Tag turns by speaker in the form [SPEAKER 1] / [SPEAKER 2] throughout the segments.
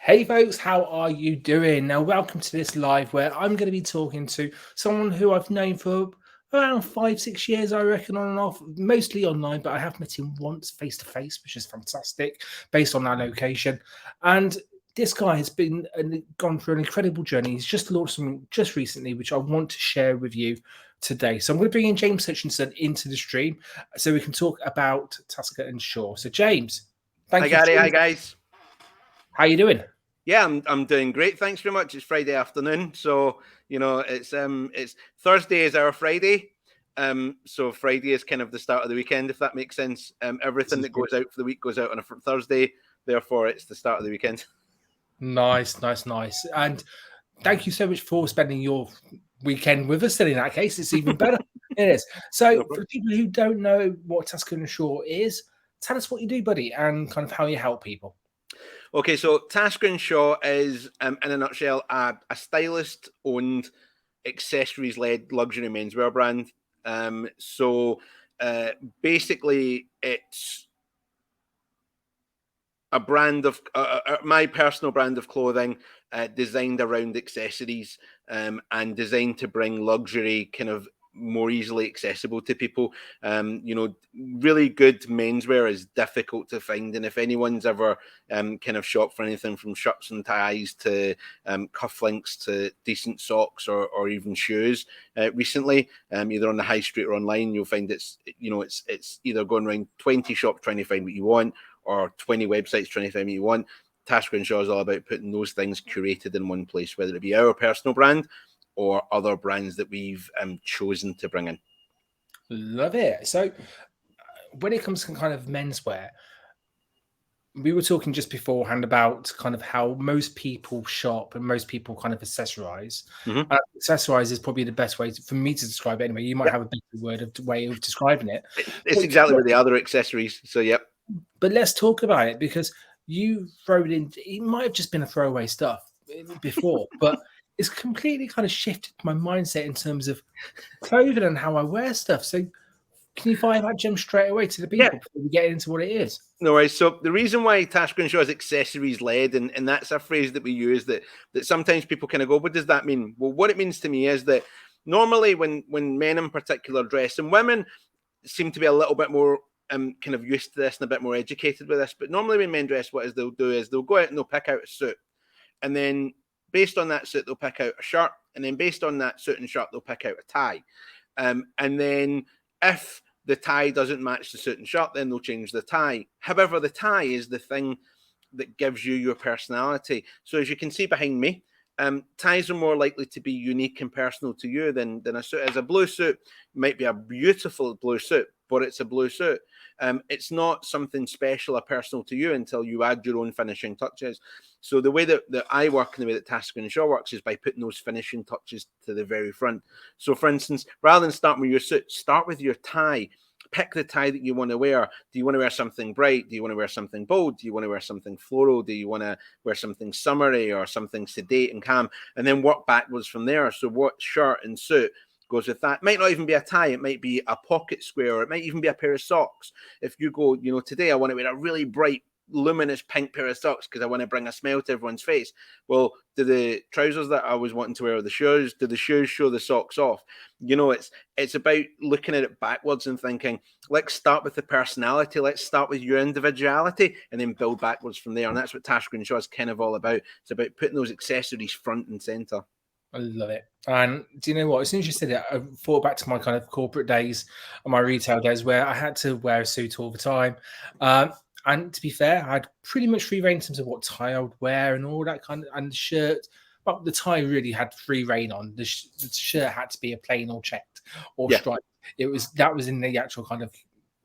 [SPEAKER 1] Hey folks, how are you doing? Now, welcome to this live where I'm going to be talking to someone who I've known for around 5, 6 years, I reckon, on and off, mostly online, but I have met him once face to face, which is fantastic based on our location. And this guy has been gone through an incredible journey. He's just launched something just recently, which I want to share with you today. So I'm going to bring in James Hutchinson into the stream so we can talk about Tasker and Shaw. So James,
[SPEAKER 2] Hi
[SPEAKER 1] thank you for
[SPEAKER 2] Gary, hi
[SPEAKER 1] joining.
[SPEAKER 2] guys.
[SPEAKER 1] How you doing?
[SPEAKER 2] Yeah, I'm doing great. Thanks very much. It's Friday afternoon, so it's Thursday is our Friday. So Friday is kind of the start of the weekend, if that makes sense. Everything that goes out for the week goes out on a Thursday, therefore it's the start of the weekend.
[SPEAKER 1] Nice. And thank you so much for spending your weekend with us. Then, in that case, it's even better. It is. So, for people who don't know what Tasker and Shaw is, tell us what you do, buddy, and kind of how you help people.
[SPEAKER 2] Okay, so Tasker and Shaw is, in a nutshell, a stylist-owned, accessories-led luxury menswear brand. Basically, it's a brand of my personal brand of clothing designed around accessories and designed to bring luxury kind of more easily accessible to people. Really good menswear is difficult to find, and if anyone's ever kind of shopped for anything from shirts and ties to cufflinks to decent socks or even shoes recently, either on the high street or online, you'll find it's either going around 20 shops trying to find what you want, or 20 websites trying to find what you want. Tasker and Shaw is all about putting those things curated in one place, whether it be our personal brand or other brands that we've chosen to bring in.
[SPEAKER 1] Love it. So, when it comes to kind of menswear, we were talking just beforehand about kind of how most people shop and most people kind of accessorize.
[SPEAKER 2] Mm-hmm.
[SPEAKER 1] Accessorize is probably the best way for me to describe it. Anyway, you might have a better way of describing it.
[SPEAKER 2] It's exactly what the other accessories. So, yep.
[SPEAKER 1] But let's talk about it because you throw it in. It might have just been a throwaway stuff before, but it's completely kind of shifted my mindset in terms of clothing and how I wear stuff. So, can you fire that gem straight away to the people before we get into what it is?
[SPEAKER 2] No worries. So the reason why Tasker and Shaw is accessories led, and that's a phrase that we use that sometimes people kind of go, what does that mean? Well, what it means to me is that normally when men in particular dress, and women seem to be a little bit more kind of used to this and a bit more educated with this, but normally when men dress, what they'll do is they'll go out and they'll pick out a suit, and then based on that suit they'll pick out a shirt, and then based on that suit and shirt they'll pick out a tie, and then if the tie doesn't match the suit and shirt, then they'll change the tie. However, the tie is the thing that gives you your personality. So as you can see behind me, ties are more likely to be unique and personal to you than a suit. As a blue suit might be a beautiful blue suit, but it's a blue suit. It's not something special or personal to you until you add your own finishing touches. So the way that I work and the way that Tasker and Shaw works is by putting those finishing touches to the very front. So for instance, rather than starting with your suit, start with your tie. Pick the tie that you want to wear. Do you want to wear something bright? Do you want to wear something bold? Do you want to wear something floral? Do you want to wear something summery or something sedate and calm? And then work backwards from there. So what shirt and suit goes with that? It might not even be a tie. It might be a pocket square, or it might even be a pair of socks. If you go, today I want to wear a really bright, luminous pink pair of socks because I want to bring a smile to everyone's face. Well, do the trousers that I was wanting to wear, the shoes, do the shoes show the socks off? It's about looking at it backwards and thinking, let's start with the personality, let's start with your individuality, and then build backwards from there. And that's what Tasker and Shaw is kind of all about. It's about putting those accessories front and center.
[SPEAKER 1] I love it. And do you know what? As soon as you said it, I thought back to my kind of corporate days and my retail days where I had to wear a suit all the time. And to be fair, I had pretty much free reign in terms of what tie I would wear and all that kind of, and the shirt. But the tie really had free reign on. The shirt had to be a plain or checked or striped. That was in the actual kind of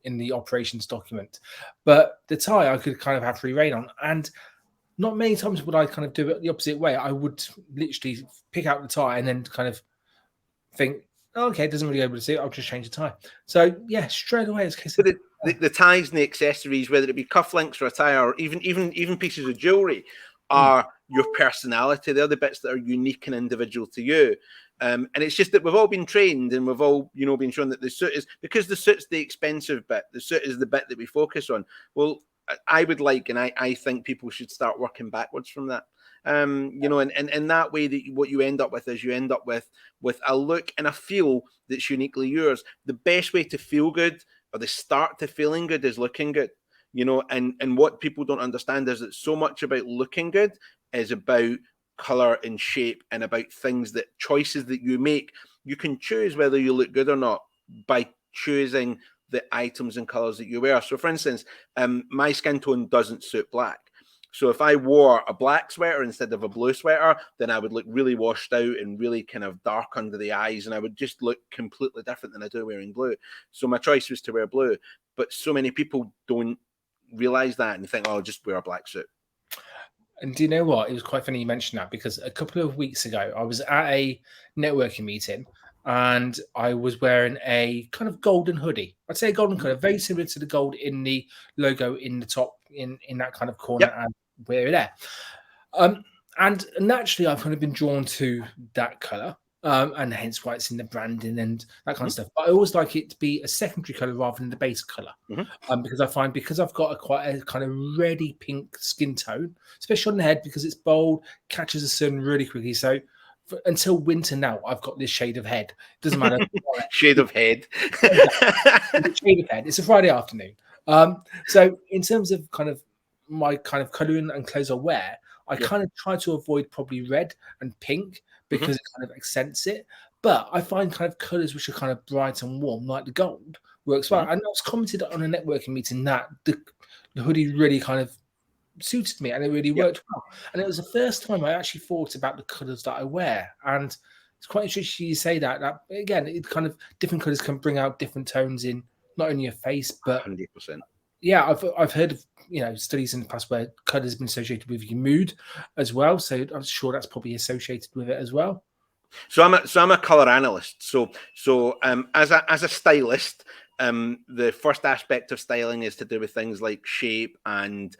[SPEAKER 1] in the operations document. But the tie I could kind of have free reign on. And not many times would I kind of do it the opposite way. I would literally pick out the tie and then kind of think, okay, it doesn't really able to see it. I'll just change the tie. So yeah, straight away it's case of
[SPEAKER 2] the ties and the accessories, whether it be cufflinks or a tie or even pieces of jewelry, are your personality. They're the bits that are unique and individual to you. And it's just that we've all been trained and we've all, been shown that the suit is, because the suit's the expensive bit, the suit is the bit that we focus on. Well, I would like, and I think people should start working backwards from that. You know, and that way, that what you end up with is you end up with a look and a feel that's uniquely yours. The best way to feel good, or the start to feeling good, is looking good. You know, and what people don't understand is that so much about looking good is about color and shape, and about things, that choices that you make. You can choose whether you look good or not by choosing the items and colors that you wear. So for instance, my skin tone doesn't suit black. So if I wore a black sweater instead of a blue sweater, then I would look really washed out and really kind of dark under the eyes, and I would just look completely different than I do wearing blue. So my choice was to wear blue. But so many people don't realize that and think, oh, I'll just wear a black suit.
[SPEAKER 1] And do you know what? It was quite funny you mentioned that, because a couple of weeks ago I was at a networking meeting and I was wearing a kind of golden hoodie. I'd say a golden color, very similar to the gold in the logo in the top, in that kind of corner,
[SPEAKER 2] Yep.
[SPEAKER 1] and we're there. And naturally, I've kind of been drawn to that color, and hence why it's in the branding and that kind of stuff. But I always like it to be a secondary color rather than the base color, because I find, because I've got quite a kind of reddy pink skin tone, especially on the head, because it's bold, catches the sun really quickly. So until winter now, I've got this shade of head. It doesn't matter.
[SPEAKER 2] Shade of head.
[SPEAKER 1] Shade of head. It's a Friday afternoon. So in terms of kind of my kind of colouring and clothes I wear, I kind of try to avoid probably red and pink, because it kind of accents it. But I find kind of colours which are kind of bright and warm, like the gold, works well. And I was commented on a networking meeting that the hoodie really kind of suited me, and it really worked well. And it was the first time I actually thought about the colours that I wear. And it's quite interesting you say that. That again, it kind of, different colours can bring out different tones in not only your face, but
[SPEAKER 2] 100%.
[SPEAKER 1] Yeah, I've heard of, you know, studies in the past where colour has been associated with your mood as well. So I'm sure that's probably associated with it as well.
[SPEAKER 2] So I'm a color analyst. So as a stylist, the first aspect of styling is to do with things like shape and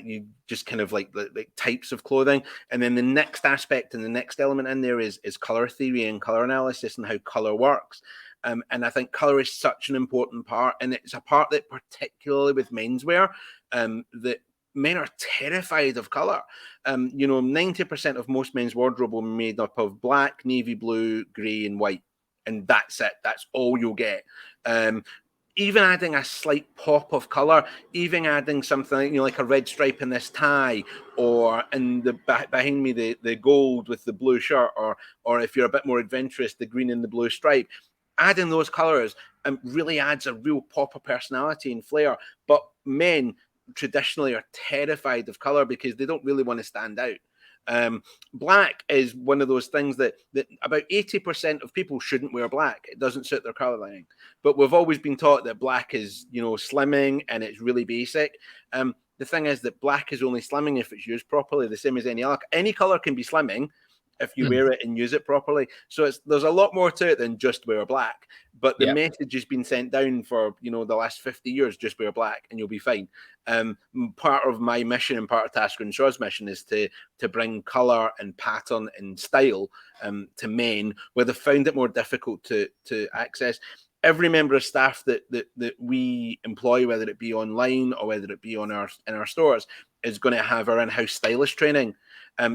[SPEAKER 2] you just kind of like types of clothing, and then the next aspect and the next element in there is color theory and color analysis and how color works. And I think color is such an important part, and it's a part that, particularly with menswear, that men are terrified of color. You know, 90% of most men's wardrobe will be made up of black, navy blue, grey, and white, and that's it. That's all you'll get. Even adding a slight pop of color, even adding something, you know, like a red stripe in this tie, or in the behind me the gold with the blue shirt, or if you're a bit more adventurous, the green and the blue stripe. Adding those colors really adds a real pop of personality and flair. But men traditionally are terrified of color because they don't really want to stand out. Black is one of those things that about 80% of people shouldn't wear black. It doesn't suit their color lining. But we've always been taught that black is, you know, slimming and it's really basic. The thing is that black is only slimming if it's used properly, the same as any other. Any color can be slimming if you wear it and use it properly. So there's a lot more to it than just wear black. But the message has been sent down for, you know, the last 50 years, just wear black and you'll be fine. Part of my mission and part of Tasker and Shaw's mission is to bring colour and pattern and style to men where they found it more difficult to access. Every member of staff that we employ, whether it be online or whether it be in our stores, is going to have our in-house stylist training.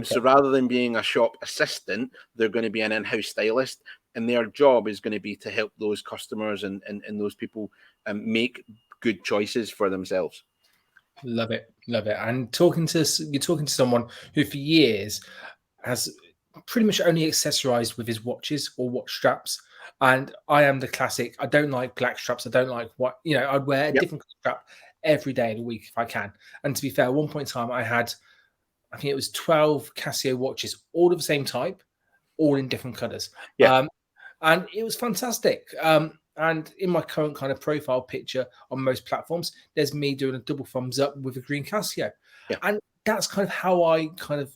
[SPEAKER 2] So rather than being a shop assistant, they're going to be an in-house stylist, and their job is going to be to help those customers and those people make good choices for themselves.
[SPEAKER 1] Love it, love it. And you're talking to someone who for years has pretty much only accessorized with his watches or watch straps. And I am the classic. I don't like black straps. I don't like what, you know, I'd wear a different strap every day of the week if I can. And to be fair, at one point in time, I think it was 12 Casio watches, all of the same type, all in different colors. And it was fantastic. And in my current kind of profile picture on most platforms, there's me doing a double thumbs up with a green Casio. And that's kind of how I kind of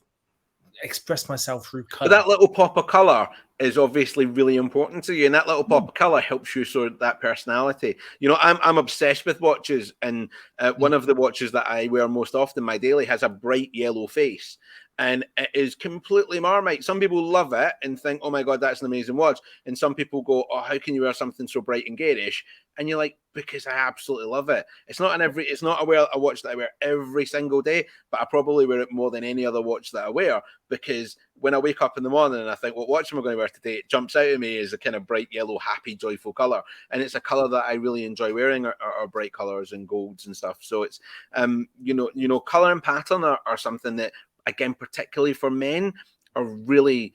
[SPEAKER 1] express myself through color.
[SPEAKER 2] But that little pop of color is obviously really important to you, and that little pop of color helps you show that personality. You know, I'm obsessed with watches, and one of the watches that I wear most often, my daily, has a bright yellow face. and it is completely Marmite. Some people love it and think, oh my God, that's an amazing watch. And some people go, oh, how can you wear something so bright and garish? And you're like, because I absolutely love it. It's not a watch that I wear every single day, but I probably wear it more than any other watch that I wear, because when I wake up in the morning and I think, what watch am I going to wear today? It jumps out at me as a kind of bright yellow, happy, joyful color. And it's a color that I really enjoy wearing, are bright colors and golds and stuff. So it's, color and pattern are something that, again, particularly for men, are really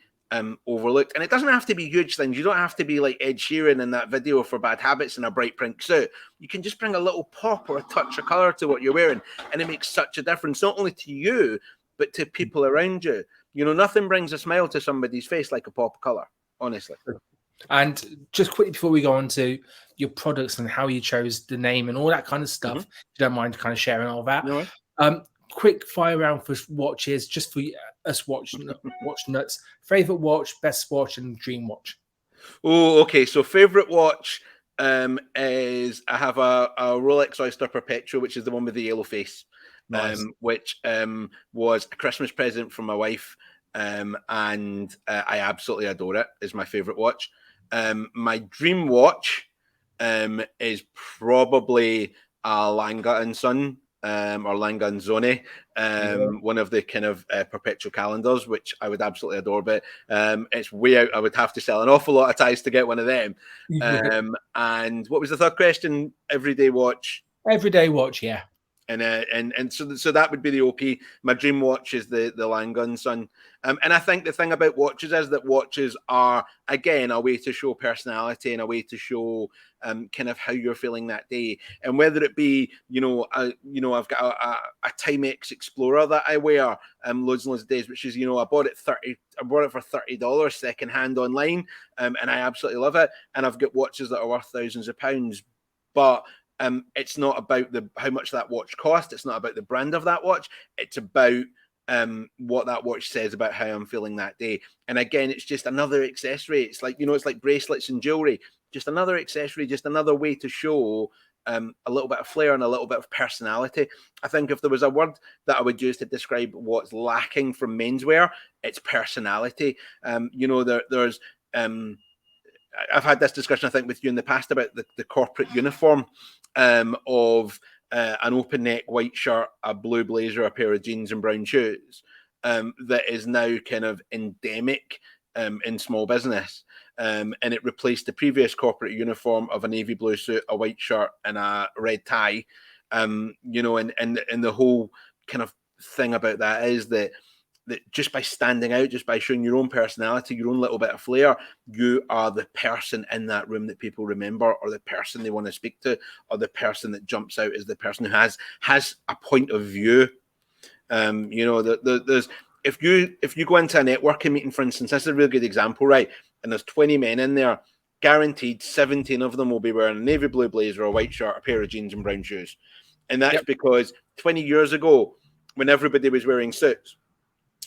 [SPEAKER 2] overlooked. And it doesn't have to be huge things. You don't have to be like Ed Sheeran in that video for Bad Habits in a bright print suit. You can just bring a little pop or a touch of color to what you're wearing, and it makes such a difference, not only to you, but to people around you. Nothing brings a smile to somebody's face like a pop of color, honestly.
[SPEAKER 1] And just quickly before we go on to your products and how you chose the name and all that kind of stuff, if you don't mind kind of sharing all that.
[SPEAKER 2] No.
[SPEAKER 1] Quick fire round for watches, just for us watch nuts. Favorite watch, best watch, and dream watch.
[SPEAKER 2] Oh, okay. So favorite watch is, I have a Rolex Oyster Perpetual, which is the one with the yellow face,
[SPEAKER 1] Nice.
[SPEAKER 2] which was a Christmas present from my wife, and I absolutely adore it. It's my favorite watch. My dream watch is probably a Langa & Son, or Langa & Zone, one of the kind of perpetual calendars, which I would absolutely adore. But it's way out. I would have to sell an awful lot of ties to get one of them. And what was the third question? Everyday watch.
[SPEAKER 1] Everyday watch, yeah.
[SPEAKER 2] And so that would be the OP. My dream watch is the Langa & Son. And I think the thing about watches is that watches are, again, a way to show personality and a way to show kind of how you're feeling that day. And whether it be, I've got a Timex Explorer that I wear loads and loads of days, which is, I bought it for $30 secondhand online, and I absolutely love it. And I've got watches that are worth thousands of pounds, but it's not about how much that watch cost. It's not about the brand of that watch. It's about what that watch says about how I'm feeling that day. And again, it's just another accessory. It's like, it's like bracelets and jewelry, just another accessory, just another way to show a little bit of flair and a little bit of personality. I think if there was a word that I would use to describe what's lacking from menswear, it's personality. There's I've had this discussion, I think, with you in the past about the corporate uniform of an open neck white shirt, a blue blazer, a pair of jeans and brown shoes, that is now kind of endemic in small business. And it replaced the previous corporate uniform of a navy blue suit, a white shirt and a red tie. And the whole kind of thing about that is that just by standing out, just by showing your own personality, your own little bit of flair, you are the person in that room that people remember, or the person they want to speak to, or the person that jumps out as the person who has a point of view. There's if you go into a networking meeting, for instance, this is a really good example, right? And there's 20 men in there, guaranteed 17 of them will be wearing a navy blue blazer, a white shirt, a pair of jeans and brown shoes. And that's because 20 years ago, when everybody was wearing suits,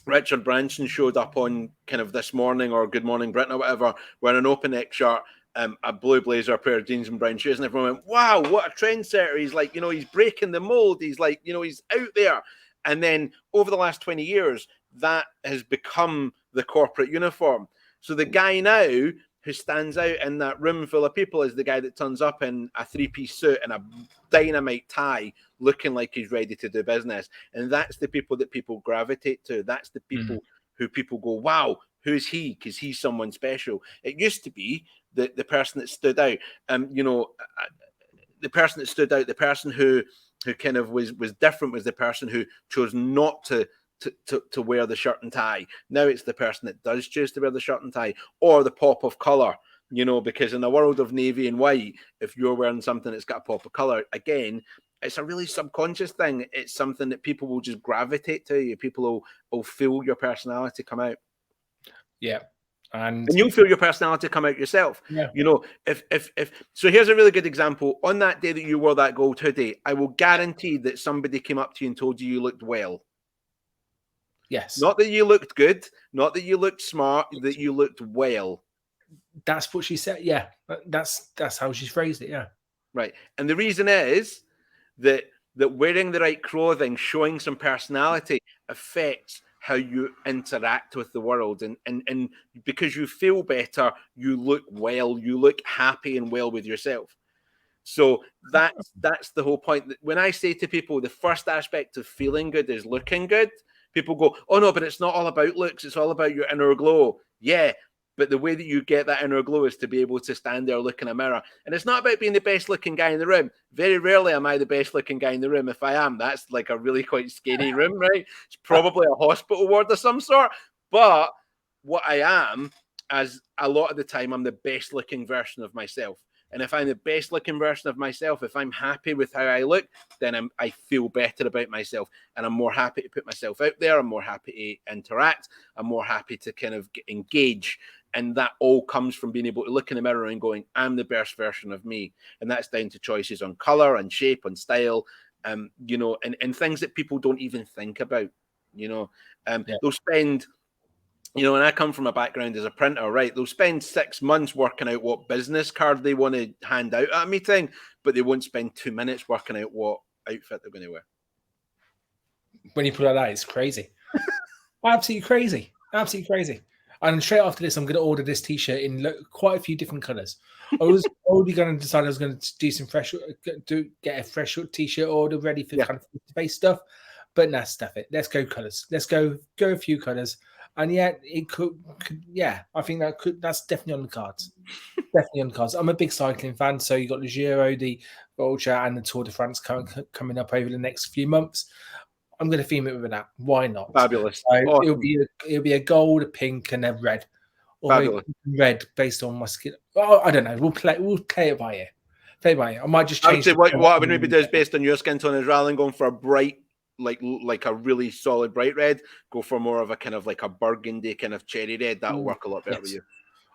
[SPEAKER 2] Richard Branson showed up on kind of This Morning or Good Morning Britain or whatever, wearing an open neck shirt, a blue blazer, a pair of jeans and brown shoes, and everyone went, wow, what a trendsetter. He's like, he's breaking the mold. He's like, he's out there. And then over the last 20 years, that has become the corporate uniform. So the guy now who stands out in that room full of people is the guy that turns up in a three-piece suit and a dynamite tie, looking like he's ready to do business. And that's the people that people gravitate to. That's the people who people go, wow, who's he? Because he's someone special. It used to be the person that stood out. The person that stood out, the person who kind of was different, was the person who chose not to wear the shirt and tie. Now it's the person that does choose to wear the shirt and tie, or the pop of color, because in a world of navy and white, if you're wearing something that's got a pop of color, again, it's a really subconscious thing. It's something that people will just gravitate to you. People will feel your personality come out.
[SPEAKER 1] Yeah. And
[SPEAKER 2] you'll feel your personality come out yourself.
[SPEAKER 1] Yeah.
[SPEAKER 2] If so, here's a really good example. On that day that you wore that gold hoodie, I will guarantee that somebody came up to you and told you looked well.
[SPEAKER 1] Yes.
[SPEAKER 2] Not that you looked good, not that you looked smart, that you looked well.
[SPEAKER 1] That's what she said. Yeah. That's how she's phrased it. Yeah.
[SPEAKER 2] Right. And the reason is that wearing the right clothing, showing some personality, affects how you interact with the world, and because you feel better, you look well, you look happy and well with yourself. So that's the whole point. When I say to people the first aspect of feeling good is looking good, people go, oh no, but it's not all about looks, it's all about your inner glow. Yeah, but the way that you get that inner glow is to be able to stand there, look in a mirror. And it's not about being the best looking guy in the room. Very rarely am I the best looking guy in the room. If I am, that's like a really quite scary room, right? It's probably a hospital ward of some sort. But what I am, as a lot of the time, I'm the best looking version of myself. And if I'm the best looking version of myself, if I'm happy with how I look, then I feel better about myself, and I'm more happy to put myself out there. I'm more happy to interact. I'm more happy to kind of engage. And that all comes from being able to look in the mirror and going, I'm the best version of me. And that's down to choices on color and shape and style, you know, and things that people don't even think about, you know. They'll spend, you know, and I come from a background as a printer, right? They'll spend 6 months working out what business card they want to hand out at a meeting, but they won't spend 2 minutes working out what outfit they're going to wear.
[SPEAKER 1] When you put it like that, it's crazy. Absolutely crazy. Absolutely crazy. And straight after this, I'm going to order this T-shirt in quite a few different colours. I was already going to decide I was going to do some get a fresh T-shirt order ready for kind of face stuff. But nah, stuff it. Let's go colours. Let's go a few colours. And yeah, it could I think that's definitely on the cards. Definitely on the cards. I'm a big cycling fan, so you got the Giro, the Volta, and the Tour de France coming up over the next few months. I'm going to theme it with that. Why not?
[SPEAKER 2] Fabulous.
[SPEAKER 1] So
[SPEAKER 2] Awesome.
[SPEAKER 1] it'll be a gold, a pink, and a red. Or
[SPEAKER 2] Fabulous.
[SPEAKER 1] red based on my skin. Oh, I don't know. We'll play it by ear. Play it by ear. I might just change.
[SPEAKER 2] I would say what I would maybe do is based on your skin tone is rather than going for a bright, like a really solid bright red, go for more of a kind of like a burgundy kind of cherry red. That'll work a lot better with you.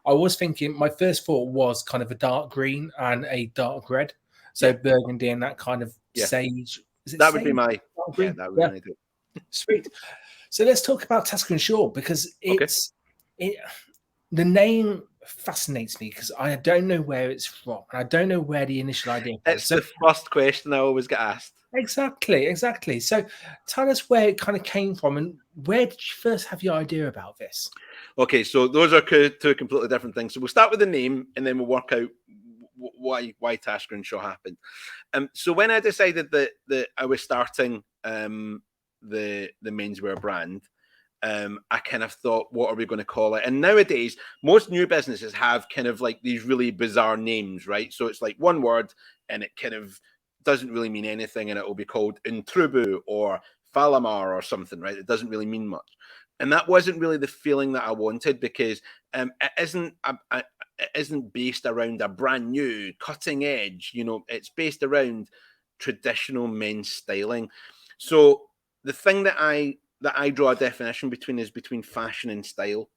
[SPEAKER 1] I was thinking, my first thought was kind of a dark green and a dark red. So burgundy and that kind of sage.
[SPEAKER 2] That would be my that would be my idea.
[SPEAKER 1] Sweet. So let's talk about Tasker and Shaw, because the name fascinates me because I don't know where it's from. I don't know where the initial idea was.
[SPEAKER 2] It's the first question I always get asked.
[SPEAKER 1] Exactly. So tell us where it kind of came from, and where did you first have your idea about this?
[SPEAKER 2] Okay, so those are two completely different things. So we'll start with the name, and then we'll work out why Tasker and Shaw happened. So when I decided that I was starting the menswear brand, I kind of thought, what are we going to call it? And nowadays, most new businesses have kind of like these really bizarre names, right? So it's like one word, and it kind of doesn't really mean anything, and it will be called Intrubu or Falamar or something, right? It doesn't really mean much. And that wasn't really the feeling that I wanted, because it isn't based around a brand new cutting edge, you know, it's based around traditional men's styling. So the thing that I draw a definition between fashion and style.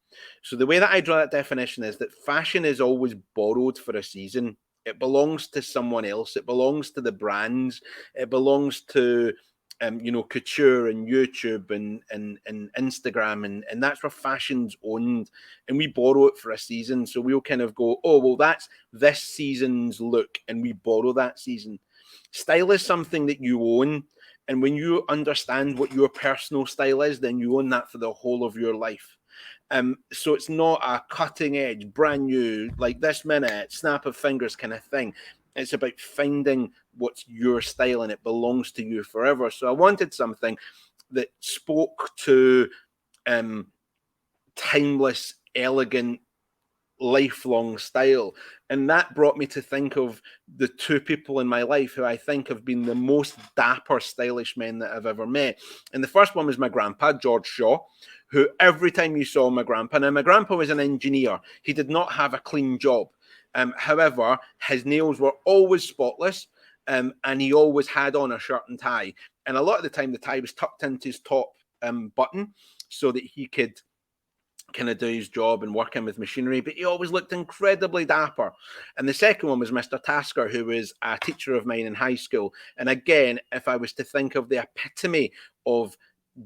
[SPEAKER 2] So the way that I draw that definition is that fashion is always borrowed for a season. It belongs to someone else. It belongs to the brands. It belongs to you know, couture and YouTube and Instagram, and that's where fashion's owned, and we borrow it for a season. So we'll kind of go, oh, well, that's this season's look, and we borrow that season. Style is something that you own, and when you understand what your personal style is, then you own that for the whole of your life. So it's not a cutting edge, brand new, like this minute, snap of fingers kind of thing. It's about finding what's your style, and it belongs to you forever. So I wanted something that spoke to timeless, elegant, lifelong style. And that brought me to think of the two people in my life who I think have been the most dapper, stylish men that I've ever met. And the first one was my grandpa, George Shaw, who every time you saw my grandpa, now my grandpa was an engineer. He did not have a clean job. However, his nails were always spotless, and he always had on a shirt and tie. And a lot of the time, the tie was tucked into his top button so that he could kind of do his job and work in with machinery, but he always looked incredibly dapper. And the second one was Mr. Tasker, who was a teacher of mine in high school. And again, if I was to think of the epitome of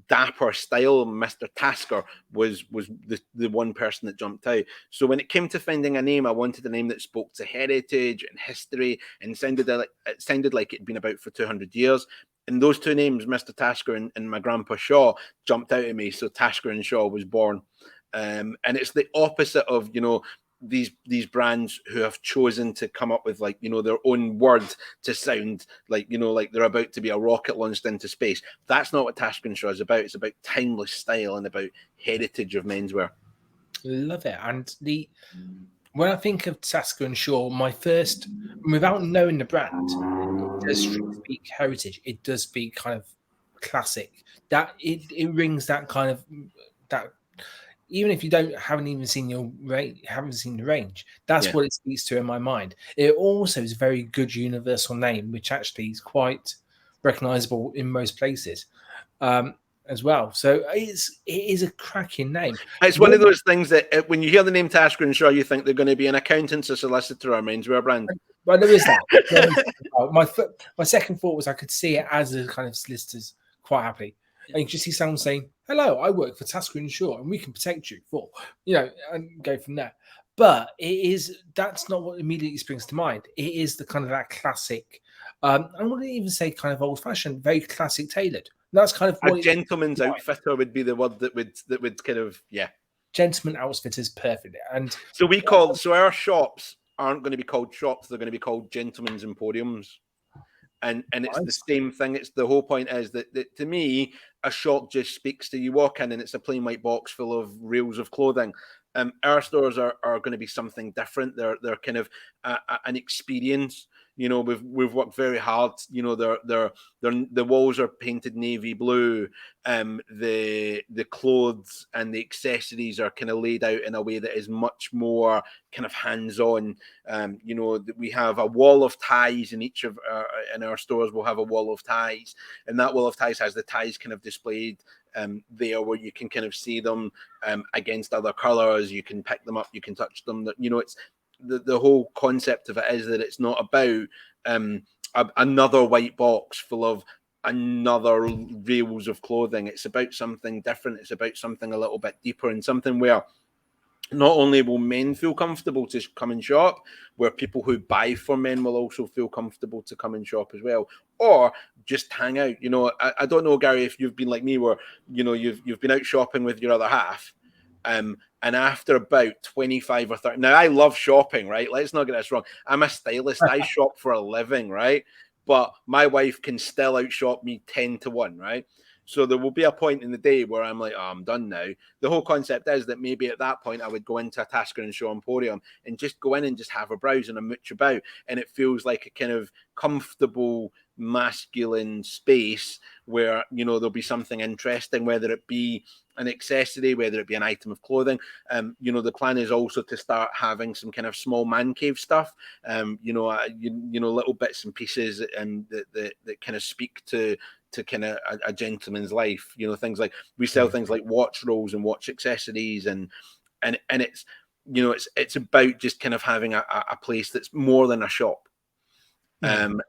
[SPEAKER 2] dapper style, Mr. Tasker was the one person that jumped out. So when it came to finding a name, I wanted a name that spoke to heritage and history and sounded like it'd been about for 200 years. And those two names, Mr. Tasker and my grandpa Shaw, jumped out at me. So Tasker and Shaw was born. And it's the opposite of, you know, these brands who have chosen to come up with, like, you know, their own word to sound like, you know, like they're about to be a rocket launched into space. That's not what Tasker and Shaw is about. It's about timeless style and about heritage of menswear.
[SPEAKER 1] Love it. And when I think of Tasker and Shaw, my first, without knowing the brand, it does speak heritage. It does speak kind of classic. That it rings that kind of that. Even if you haven't even seen haven't seen the range, that's what it speaks to in my mind. It also is a very good universal name, which actually is quite recognizable in most places. As well. So it is a cracking name.
[SPEAKER 2] It's one of those things that when you hear the name Tasker and Shaw, you think they're going to be an accountant, a solicitor, or a menswear brand.
[SPEAKER 1] Well, there is that. My second thought was I could see it as a kind of solicitors quite happy. And you just see someone saying, "Hello, I work for Tasker and Shaw, and we can protect you for," you know, and go from there. But that's not what immediately springs to mind. It is the kind of that classic. I wouldn't even say kind of old fashioned, very classic tailored. That's kind of what
[SPEAKER 2] a gentleman's outfitter would be the word that would kind of,
[SPEAKER 1] gentleman outfitters, perfect. And
[SPEAKER 2] so our shops aren't going to be called shops; they're going to be called gentlemen's emporiums. And it's the same thing. It's the whole point is that to me, a shop just speaks to you. Walk in and it's a plain white box full of reels of clothing. Our stores are going to be something different. They're kind of an experience. You know, we've worked very hard. You know, the walls are painted navy blue. The clothes and the accessories are kind of laid out in a way that is much more kind of hands-on. You know, we have a wall of ties in each of in our stores. We'll have a wall of ties, and that wall of ties has the ties kind of displayed there, where you can kind of see them against other colors. You can pick them up, you can touch them. You know, it's the whole concept of it is that it's not about another white box full of another reels of clothing. It's about something different. It's about something a little bit deeper, and something where not only will men feel comfortable to come and shop, where people who buy for men will also feel comfortable to come and shop as well, or just hang out. You know, I don't know, Gary, if you've been like me, where, you know, you've been out shopping with your other half, and after about 25 or 30, now I love shopping, right? Let's not get this wrong. I'm a stylist. I shop for a living, right? But my wife can still outshop me 10-1, right? So there will be a point in the day where I'm like, oh, I'm done now. The whole concept is that maybe at that point I would go into a Tasker and Shaw Emporium and just go in and just have a browse and a mooch about. And it feels like a kind of comfortable, masculine space where, you know, there'll be something interesting, whether it be an accessory, whether it be an item of clothing. You know, the plan is also to start having some kind of small man cave stuff. You know, little bits and pieces that kind of speak to kind of a gentleman's life. You know, things like we sell things like watch rolls and watch accessories, and it's, you know, it's about just kind of having a place that's more than a shop. And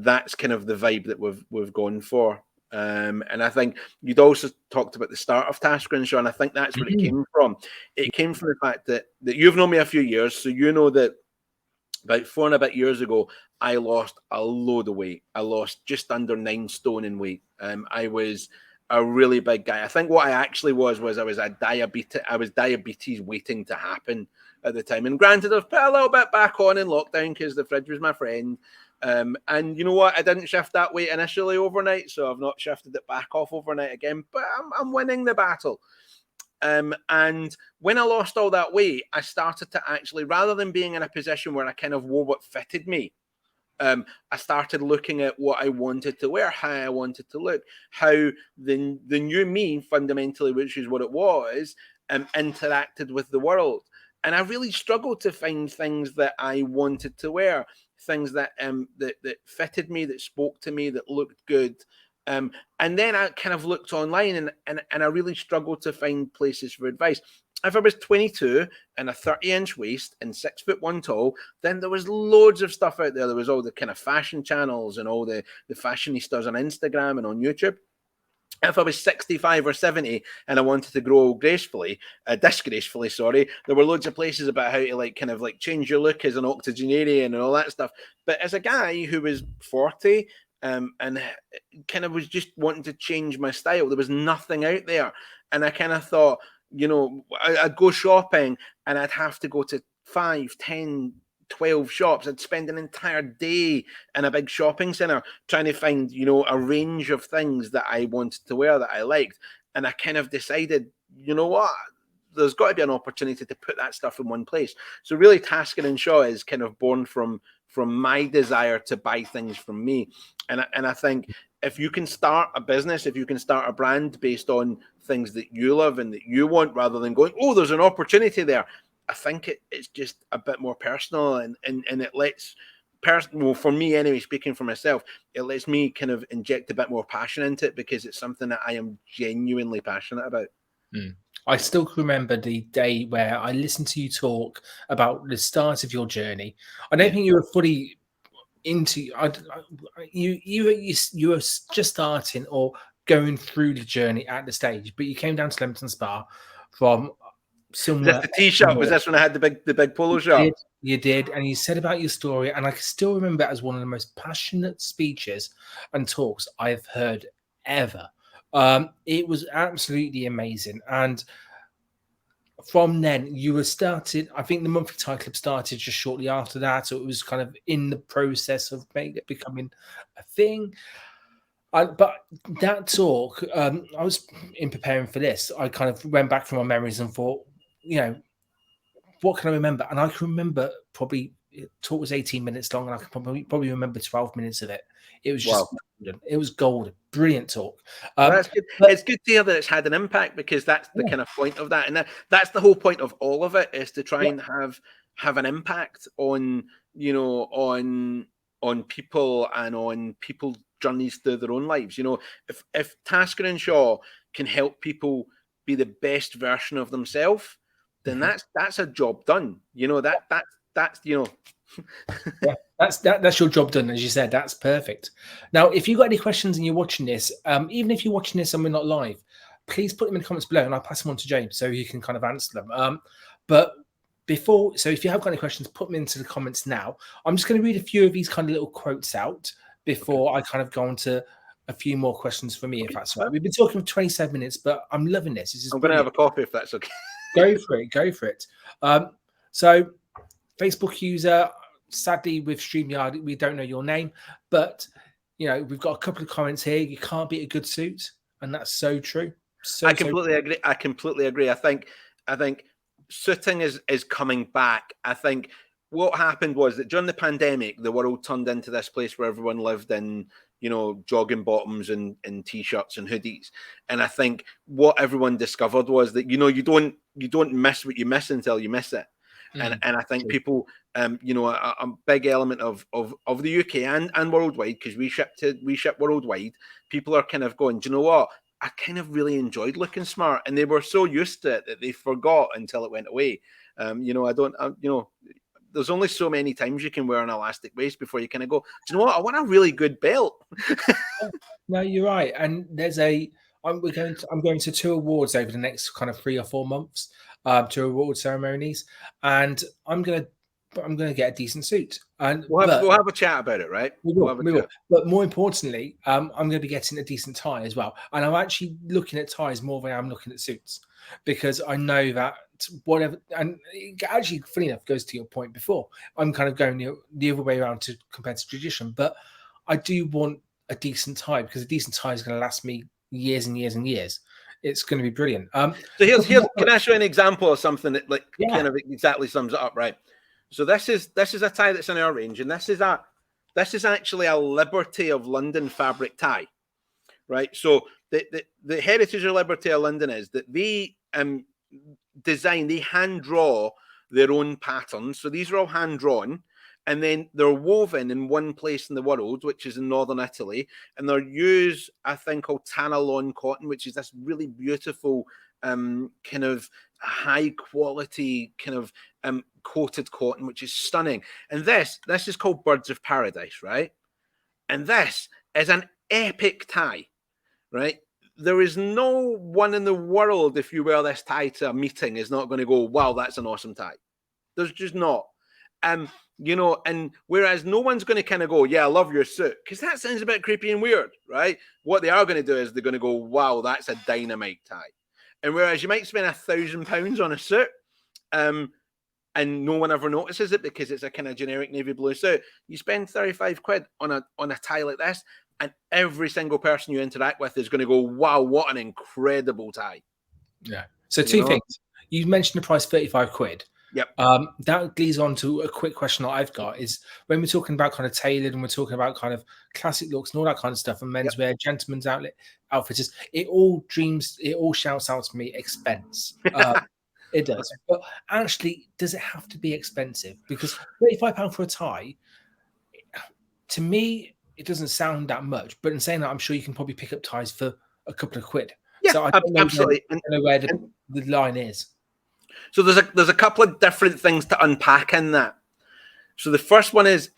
[SPEAKER 2] that's kind of the vibe that we've gone for. And I think you'd also talked about the start of Tasker and Shaw, and I think that's where it came from. It came from the fact that you've known me a few years, so you know that about 4 and a bit years ago, I lost a load of weight. I lost just under 9 stone in weight. I was a really big guy. I think what I actually was I was diabetes waiting to happen at the time. And granted, I've put a little bit back on in lockdown because the fridge was my friend. And you know what? I didn't shift that weight initially overnight, so I've not shifted it back off overnight again. But I'm winning the battle. And when I lost all that weight, I started to actually, rather than being in a position where I kind of wore what fitted me, I started looking at what I wanted to wear, how I wanted to look, how the new me, fundamentally, which is what it was, interacted with the world. And I really struggled to find things that I wanted to wear, things that that fitted me, that spoke to me, that looked good. And then I kind of looked online and I really struggled to find places for advice. If I was 22 and a 30-inch waist and 6'1" tall, then there was loads of stuff out there. There was all the kind of fashion channels and all the fashionistas on Instagram and on YouTube. If I was 65 or 70 and I wanted to grow disgracefully, there were loads of places about how to like kind of like change your look as an octogenarian and all that stuff. But as a guy who was 40 and kind of was just wanting to change my style. There was nothing out there, and I kind of thought, I'd go shopping and I'd have to go to 5, 10, 12 shops. I'd spend an entire day in a big shopping center trying to find, a range of things that I wanted to wear that I liked. And I kind of decided, you know what? There's got to be an opportunity to put that stuff in one place. So really, Tasker and Shaw is kind of born from my desire to buy things from me. And I think if you can start a business, if you can start a brand based on things that you love and that you want, rather than going, oh, there's an opportunity there, I think it's just a bit more personal, and it lets well, for me anyway, speaking for myself, it lets me kind of inject a bit more passion into it, because it's something that I am genuinely passionate about.
[SPEAKER 1] I still remember the day where I listened to you talk about the start of your journey. I don't think you were fully into you were just starting or going through the journey at the stage, but you came down to Leamington Spa from somewhere.
[SPEAKER 2] Was this the tea shop? Was this when I had the big polo shop?
[SPEAKER 1] You did, and you said about your story, and I can still remember it as one of the most passionate speeches and talks I've heard ever. It was absolutely amazing, and from then you were started. I think the monthly tie club started just shortly after that, so it was kind of in the process of becoming a thing. But that talk, I was in preparing for this, I kind of went back through my memories and thought, what can I remember? And I can remember probably talk was 18 minutes long, and I can probably remember 12 minutes of it. It was just golden. It was golden. Brilliant talk.
[SPEAKER 2] That's good. It's good to hear that it's had an impact, because that's the kind of point of that, and that's the whole point of all of it, is to try and have an impact on on people and on people's journeys through their own lives. If Tasker and Shaw can help people be the best version of themselves, then that's a job done. That's
[SPEAKER 1] yeah, that's your job done, as you said. That's perfect. Now, if you've got any questions and you're watching this, even if you're watching this and we're not live, please put them in the comments below, and I'll pass them on to James so he can kind of answer them. But if you have got any questions, put them into the comments now. I'm just going to read a few of these kind of little quotes out before I kind of go on to a few more questions for me, if that's right. We've been talking for 27 minutes, but I'm loving this.
[SPEAKER 2] I'm going to have a coffee if that's okay.
[SPEAKER 1] Go for it. So, Facebook user, sadly with StreamYard, we don't know your name, but we've got a couple of comments here. You can't beat a good suit, and that's so true.
[SPEAKER 2] I completely agree. I completely agree. I think suiting is coming back. I think what happened was that during the pandemic, the world turned into this place where everyone lived in jogging bottoms and t-shirts and hoodies. And I think what everyone discovered was that you don't miss what you miss until you miss it. And I think people, a big element of the UK and worldwide, because we ship worldwide, people are kind of going, do you know what? I kind of really enjoyed looking smart, and they were so used to it that they forgot until it went away. There's only so many times you can wear an elastic waist before you kind of go, do you know what? I want a really good belt.
[SPEAKER 1] No, you're right. And I'm going to 2 awards over the next kind of 3 or 4 months, 2 award ceremonies, and I'm gonna get a decent suit. And
[SPEAKER 2] we'll have a chat about it, right?
[SPEAKER 1] We will. But more importantly, I'm going to be getting a decent tie as well. And I'm actually looking at ties more than I'm looking at suits, because I know that whatever, and it actually, funny enough, goes to your point before. I'm kind of going the other way around compared to tradition, but I do want a decent tie, because a decent tie is going to last me years and years and years. It's going to be brilliant. So
[SPEAKER 2] here's can I show you an example of something that kind of exactly sums it up, right? So this is a tie that's in our range, and this is actually a Liberty of London fabric tie, right? So the heritage of Liberty of London is that they they hand draw their own patterns. So these are all hand drawn, and then they're woven in one place in the world, which is in northern Italy, and they're used a thing called Tanalon cotton, which is this really beautiful kind of high quality kind of coated cotton, which is stunning. And this is called Birds of Paradise, right? And this is an epic tie, right? There is no one in the world, if you wear this tie to a meeting, is not going to go, wow, that's an awesome tie. There's just not. You know, and whereas no one's going to kind of go, yeah, I love your suit, because that sounds a bit creepy and weird, right? What they are going to do is they're going to go, wow, that's a dynamite tie. And whereas you might spend £1,000 on a suit, and no one ever notices it because it's a kind of generic navy blue suit, you spend 35 quid on a tie like this, and every single person you interact with is going to go, wow, what an incredible tie.
[SPEAKER 1] Yeah. So two things. You mentioned the price, 35 quid.
[SPEAKER 2] Yep.
[SPEAKER 1] That leads on to a quick question that I've got is when we're talking about kind of tailored and we're talking about kind of classic looks and all that kind of stuff and menswear, gentlemen's outfits, it all shouts out to me expense. It does. But actually, does it have to be expensive? Because £35 for a tie, to me, it doesn't sound that much. But in saying that, I'm sure you can probably pick up ties for a couple of quid.
[SPEAKER 2] Yeah,
[SPEAKER 1] so I don't know
[SPEAKER 2] absolutely.
[SPEAKER 1] I don't know where the line is.
[SPEAKER 2] So there's a couple of different things to unpack in that. So the first one is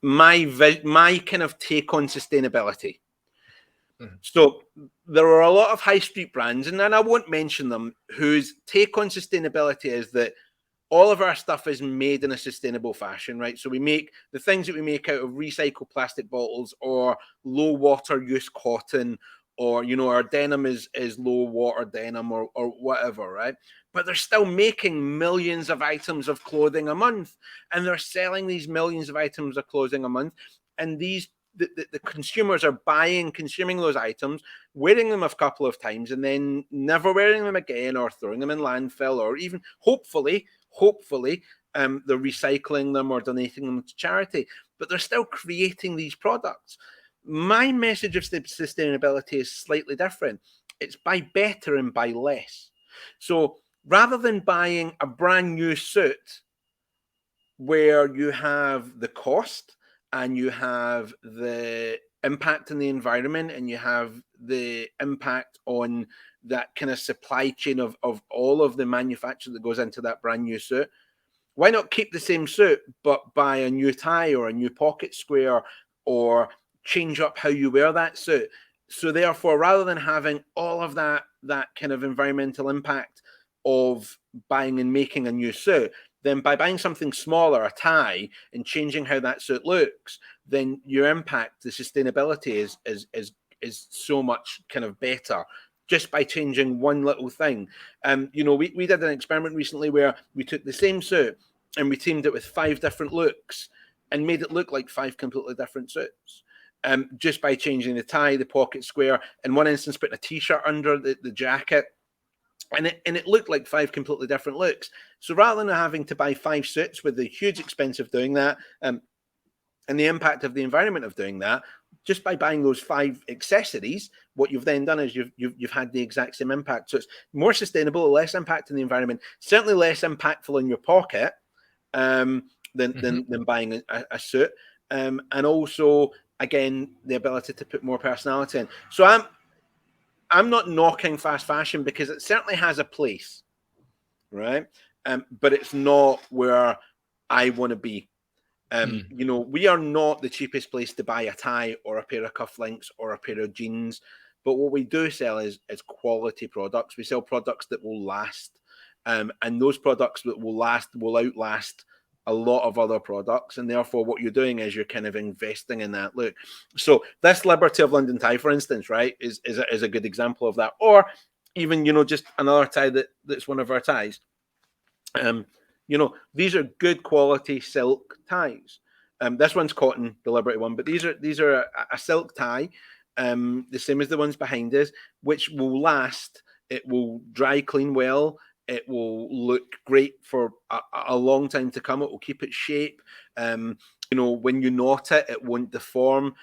[SPEAKER 2] my kind of take on sustainability. Mm-hmm. So there are a lot of high street brands, and then I won't mention them, whose take on sustainability is that all of our stuff is made in a sustainable fashion, right? So we make the things that we make out of recycled plastic bottles or low water use cotton, or, you know, our denim is low water denim or whatever, right? But they're still making millions of items of clothing a month, and they're selling these millions of items of clothing a month, and the consumers are consuming those items, wearing them a couple of times, and then never wearing them again, or throwing them in landfill, or even hopefully they're recycling them or donating them to charity. But they're still creating these products. My message of sustainability is slightly different. It's buy better and buy less. So rather than buying a brand new suit where you have the cost and you have the impact on the environment and you have the impact on that kind of supply chain of all of the manufacture that goes into that brand new suit, why not keep the same suit but buy a new tie or a new pocket square, or change up how you wear that suit? So therefore, rather than having all of that kind of environmental impact of buying and making a new suit, then by buying something smaller, a tie, and changing how that suit looks, then your impact, the sustainability is so much kind of better just by changing one little thing. You know, we did an experiment recently where we took the same suit and we teamed it with 5 different looks and made it look like 5 completely different suits. Just by changing the tie, the pocket square, in one instance putting a t-shirt under the jacket. And it looked like 5 completely different looks. So rather than having to buy 5 suits with the huge expense of doing that, and the impact of the environment of doing that, just by buying those 5 accessories, what you've then done is you've had the exact same impact. So it's more sustainable, less impact on the environment, certainly less impactful in your pocket than buying a suit, and also again the ability to put more personality in. So I'm not knocking fast fashion because it certainly has a place, right? But it's not where I want to be. You know, we are not the cheapest place to buy a tie or a pair of cufflinks or a pair of jeans. But what we do sell is quality products. We sell products that will last. And those products that will last will outlast a lot of other products. And therefore, what you're doing is you're kind of investing in that look. So this Liberty of London tie, for instance, right, is a good example of that. Or even, you know, just another tie that's one of our ties. You know, these are good quality silk ties. This one's cotton, the Liberty one, but these are a silk tie, the same as the ones behind us, which will last. It will dry clean well. It will look great for a long time to come. It will keep its shape. You know, when you knot it, it won't deform.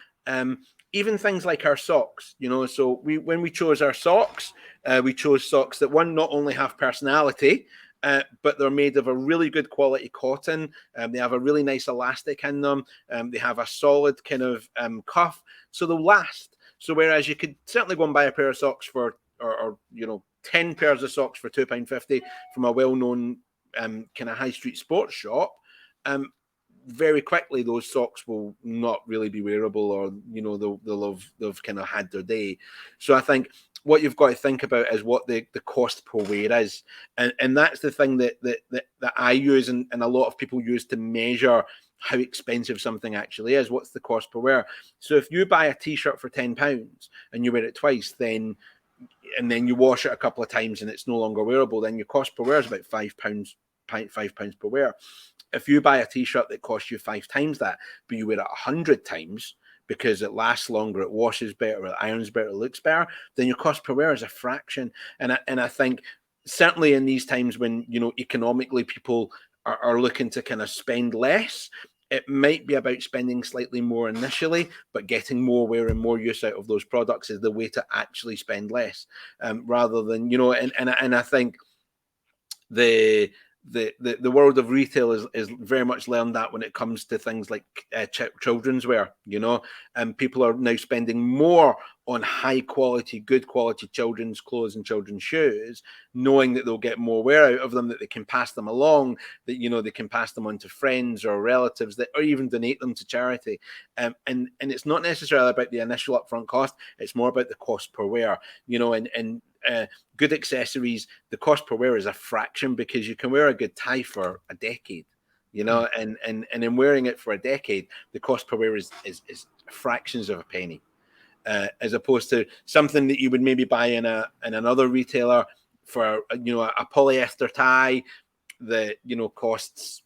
[SPEAKER 2] Even things like our socks, you know. So when we chose our socks, we chose socks that not only have personality, but they're made of a really good quality cotton. They have a really nice elastic in them. They have a solid kind of cuff, so they'll last. So whereas you could certainly go and buy a pair of socks for, or you know, 10 pairs of socks for £2.50 from a well-known kind of high street sports shop, very quickly those socks will not really be wearable, or, you know, they'll have kind of had their day. So I think what you've got to think about is what the cost per wear is, and that's the thing that I use and a lot of people use to measure how expensive something actually is. What's the cost per wear? So if you buy a t-shirt for £10 and you wear it twice, then you wash it a couple of times and it's no longer wearable, then your cost per wear is about £5 per wear. If you buy a t-shirt that costs you 5 times that, but you wear it 100 times because it lasts longer, it washes better, it irons better, it looks better, then your cost per wear is a fraction. And I think certainly in these times when, you know, economically people are looking to kind of spend less, it might be about spending slightly more initially, but getting more wear and more use out of those products is the way to actually spend less, rather than, you know, and I think the world of retail is very much learned that when it comes to things like children's wear, you know, and people are now spending more on high quality, good quality children's clothes and children's shoes, knowing that they'll get more wear out of them, that they can pass them along, that, you know, they can pass them on to friends or relatives, that or even donate them to charity. And it's not necessarily about the initial upfront cost, it's more about the cost per wear, you know, and good accessories, the cost per wear is a fraction because you can wear a good tie for a decade, you know, and in wearing it for a decade, the cost per wear is fractions of a penny, as opposed to something that you would maybe buy in another retailer for, you know, a polyester tie that, you know, costs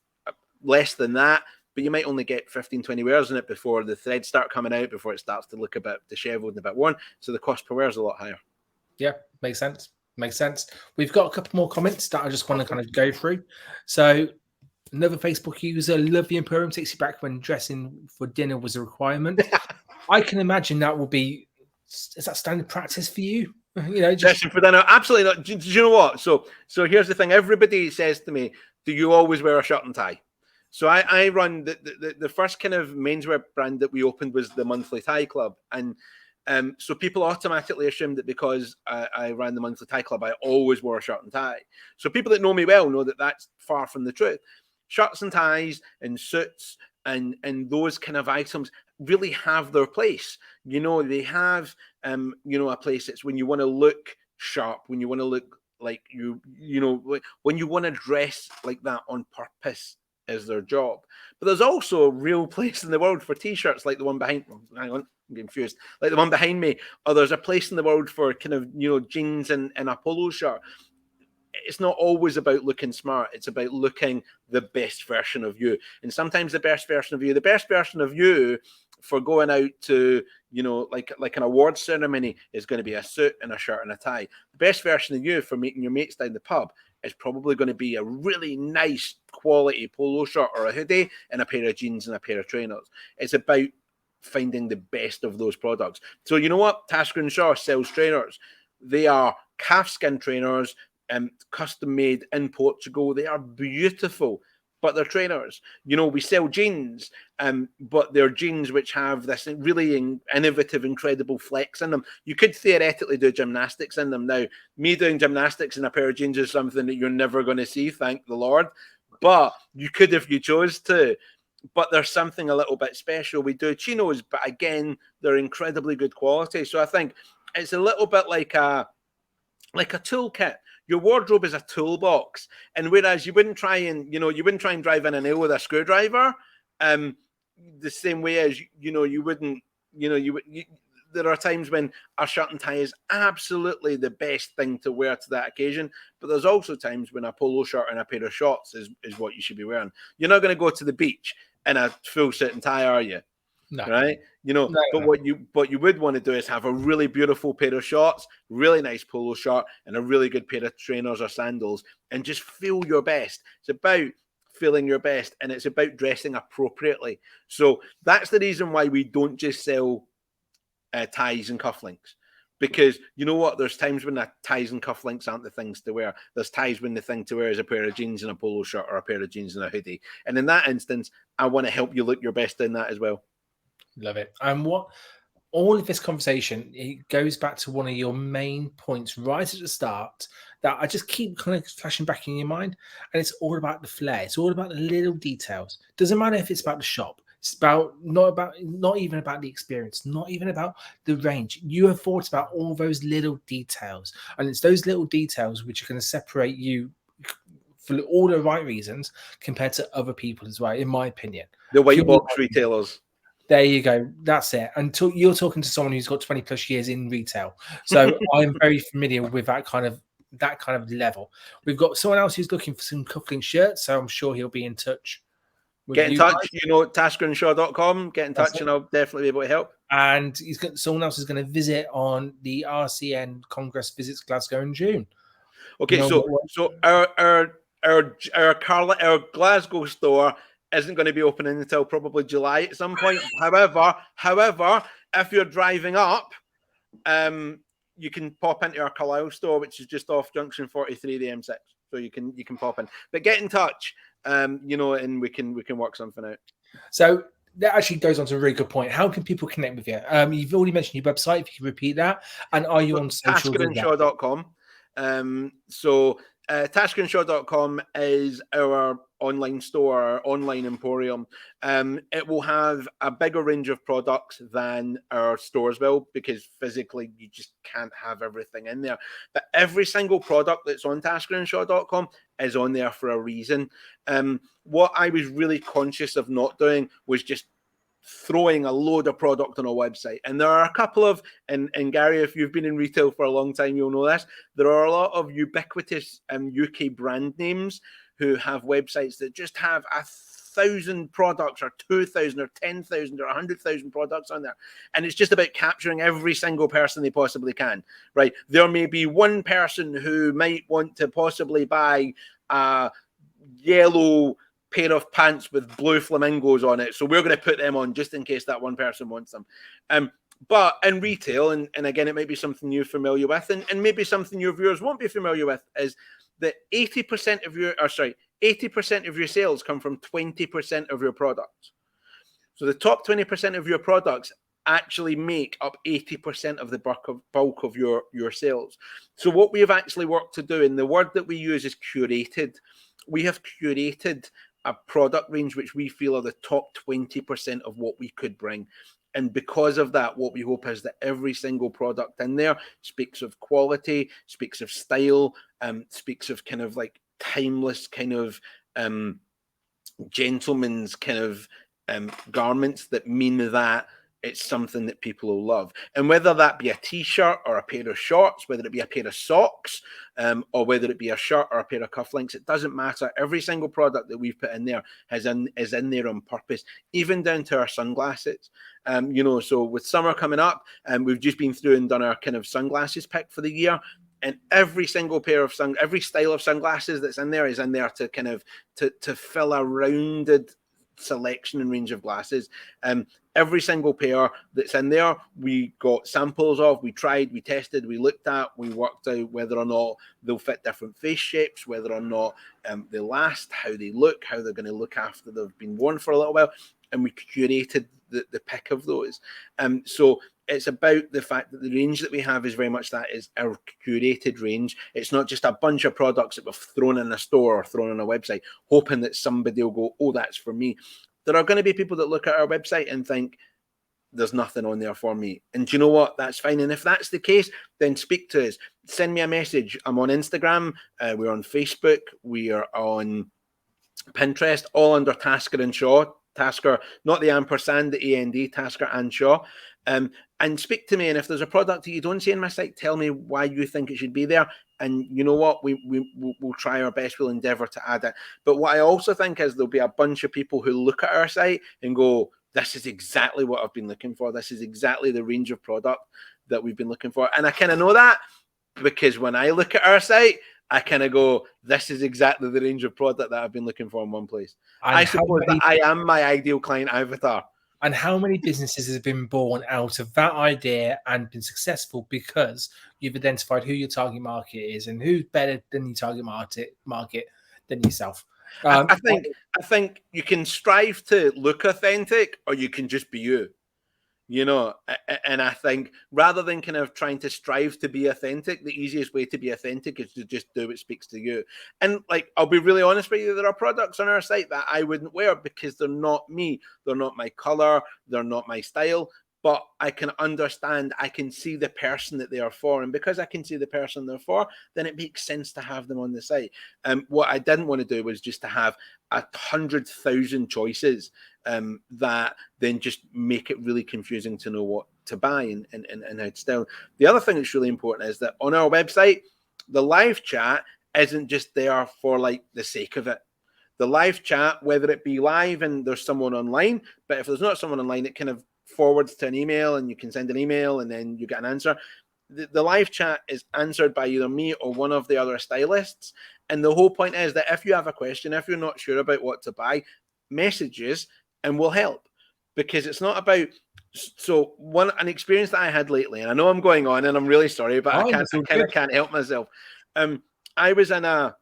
[SPEAKER 2] less than that, but you might only get 15-20 wears in it before the threads start coming out, before it starts to look a bit disheveled and a bit worn, so the cost per wear is a lot higher.
[SPEAKER 1] Yeah, makes sense. Makes sense. We've got a couple more comments that I just want to kind of go through. So, another Facebook user, Love the Imperium, takes you back when dressing for dinner was a requirement. I can imagine that will be, is that standard practice for you? You know, just
[SPEAKER 2] dressing for dinner, absolutely not. Do you know what? So here's the thing. Everybody says to me, "Do you always wear a shirt and tie?" So I run the first kind of menswear brand that we opened was the Monthly Tie Club, and so people automatically assume that because I ran the Monthly Tie Club, I always wore a shirt and tie. So people that know me well know that that's far from the truth. Shirts and ties and suits and those kind of items really have their place. You know, they have you know, a place. It's when you want to look sharp, when you want to look like you know, when you want to dress like that on purpose is their job. But there's also a real place in the world for t-shirts like the one behind. Hang on, I'm confused. Like the one behind me, or there's a place in the world for kind of, you know, jeans and a polo shirt. It's not always about looking smart. It's about looking the best version of you. And sometimes the best version of you for going out to, you know, like an award ceremony is going to be a suit and a shirt and a tie. The best version of you for meeting your mates down the pub is probably going to be a really nice quality polo shirt or a hoodie and a pair of jeans and a pair of trainers. It's about finding the best of those products. So you know what? Tasker & Shaw sells trainers. They are calfskin trainers, custom made in Portugal. They are beautiful, but they're trainers. You know, we sell jeans, but they're jeans which have this really innovative, incredible flex in them. You could theoretically do gymnastics in them. Now, me doing gymnastics in a pair of jeans is something that you're never going to see, thank the Lord. But you could if you chose to. But there's something a little bit special. We do chinos, but again, they're incredibly good quality. So I think it's a little bit like a toolkit. Your wardrobe is a toolbox, and whereas you wouldn't try and drive in a nail with a screwdriver, the same way as you wouldn't, there are times when a shirt and tie is absolutely the best thing to wear to that occasion, but there's also times when a polo shirt and a pair of shorts is what you should be wearing. You're not going to go to the beach in a full suit and tie, are you?
[SPEAKER 1] no.
[SPEAKER 2] Right? But what you would want to do is have a really beautiful pair of shorts, really nice polo shirt, and a really good pair of trainers or sandals, and just feel your best. It's about feeling your best, and it's about dressing appropriately. So that's the reason why we don't just sell ties and cufflinks. Because you know what? There's times when the ties and cufflinks aren't the things to wear. There's times when the thing to wear is a pair of jeans and a polo shirt, or a pair of jeans and a hoodie. And in that instance, I want to help you look your best in that as well.
[SPEAKER 1] Love it. And what all of this conversation, it goes back to one of your main points right at the start that I just keep kind of flashing back in your mind. And it's all about the flair. It's all about the little details. Doesn't matter if it's about the shop. It's not even about the experience, not even about the range. You have thought about all those little details, and it's those little details which are going to separate you for all the right reasons compared to other people as well, in my opinion.
[SPEAKER 2] The white
[SPEAKER 1] Purely
[SPEAKER 2] box retailers.
[SPEAKER 1] There you go. That's it. And you're talking to someone who's got 20 plus years in retail, so I'm very familiar with that kind of level. We've got someone else who's looking for some cufflink shirts, so I'm sure he'll be in touch.
[SPEAKER 2] Get in touch, taskerandshaw.com. Get in touch, and I'll definitely be able to help.
[SPEAKER 1] And someone else is going to visit on the RCN Congress visits Glasgow in June.
[SPEAKER 2] Okay, so our Glasgow store isn't going to be opening until probably July at some point. However, if you're driving up, you can pop into our Carlisle store, which is just off Junction 43, the M6. So you can pop in. But get in touch, and we can work something out.
[SPEAKER 1] So that actually goes on to a really good point. How can people connect with you? You've already mentioned your website. If you can repeat that, and are you on social?
[SPEAKER 2] Taskerandshaw.com. Taskerandshaw.com is our online store, our online emporium. It will have a bigger range of products than our stores will, because physically you just can't have everything in there. But every single product that's on taskerandshaw.com is on there for a reason. What I was really conscious of not doing was just throwing a load of product on a website. And there are a couple of, and Gary, if you've been in retail for a long time, you'll know this, there are a lot of ubiquitous UK brand names who have websites that just have 1,000 products or 2,000 or 10,000 or 100,000 products on there. And it's just about capturing every single person they possibly can, right? There may be one person who might want to possibly buy a yellow pair of pants with blue flamingos on it, so we're going to put them on just in case that one person wants them. But in retail, and again, it might be something you're familiar with, and maybe something your viewers won't be familiar with, is that 80% of your sales come from 20% of your products. So the top 20% of your products actually make up 80% of the bulk of your sales. So what we have actually worked to do, and the word that we use is curated. We have curated a product range which we feel are the top 20% of what we could bring. And because of that, what we hope is that every single product in there speaks of quality, speaks of style, speaks of kind of like timeless kind of gentleman's kind of garments that mean that it's something that people will love. And whether that be a t-shirt or a pair of shorts, whether it be a pair of socks, or whether it be a shirt or a pair of cufflinks, it doesn't matter. Every single product that we've put in there is in there on purpose, even down to our sunglasses. So with summer coming up, we've just been through and done our kind of sunglasses pick for the year. And every single pair of every style of sunglasses that's in there is in there to kind of to fill a rounded selection and range of glasses. Every single pair that's in there, we got samples of, we tried, we tested, we looked at, we worked out whether or not they'll fit different face shapes, whether or not they last, how they look, how they're going to look after they've been worn for a little while, and we curated the pick of those. So it's about the fact that the range that we have is very much that, is our curated range. It's not just a bunch of products that we've thrown in a store or thrown on a website, hoping that somebody will go, oh, that's for me. There are going to be people that look at our website and think, there's nothing on there for me. And do you know what? That's fine. And if that's the case, then speak to us. Send me a message. I'm on Instagram. We're on Facebook. We are on Pinterest, all under Tasker and Shaw. Tasker, not the ampersand, the AND, Tasker and Shaw. And speak to me. And if there's a product that you don't see in my site, tell me why you think it should be there. And you know what? We'll try our best. We'll endeavour to add it. But what I also think is there'll be a bunch of people who look at our site and go, this is exactly what I've been looking for. This is exactly the range of product that we've been looking for. And I kind of know that because when I look at our site, I kind of go, this is exactly the range of product that I've been looking for in one place. And I suppose that I am my ideal client avatar.
[SPEAKER 1] And how many businesses have been born out of that idea and been successful because you've identified who your target market is and who's better than your target market than yourself.
[SPEAKER 2] I think you can strive to look authentic, or you can just be you. And I think rather than kind of trying to strive to be authentic, the easiest way to be authentic is to just do what speaks to you. And like, I'll be really honest with you, there are products on our site that I wouldn't wear because they're not me. They're not my color. They're not my style. But I can understand, I can see the person that they are for. And because I can see the person they're for, then it makes sense to have them on the site. What I didn't want to do was just to have 100,000 choices that then just make it really confusing to know what to buy and how to style. The other thing that's really important is that on our website, the live chat isn't just there for like the sake of it. The live chat, whether it be live and there's someone online, but if there's not someone online, it kind of forwards to an email and you can send an email and then you get an answer. The live chat is answered by either me or one of the other stylists. And the whole point is that if you have a question, if you're not sure about what to buy, messages and we'll help. Because it's not about, so an experience that I had lately, and I know I'm going on and I'm really sorry, but I can't help myself. I was in a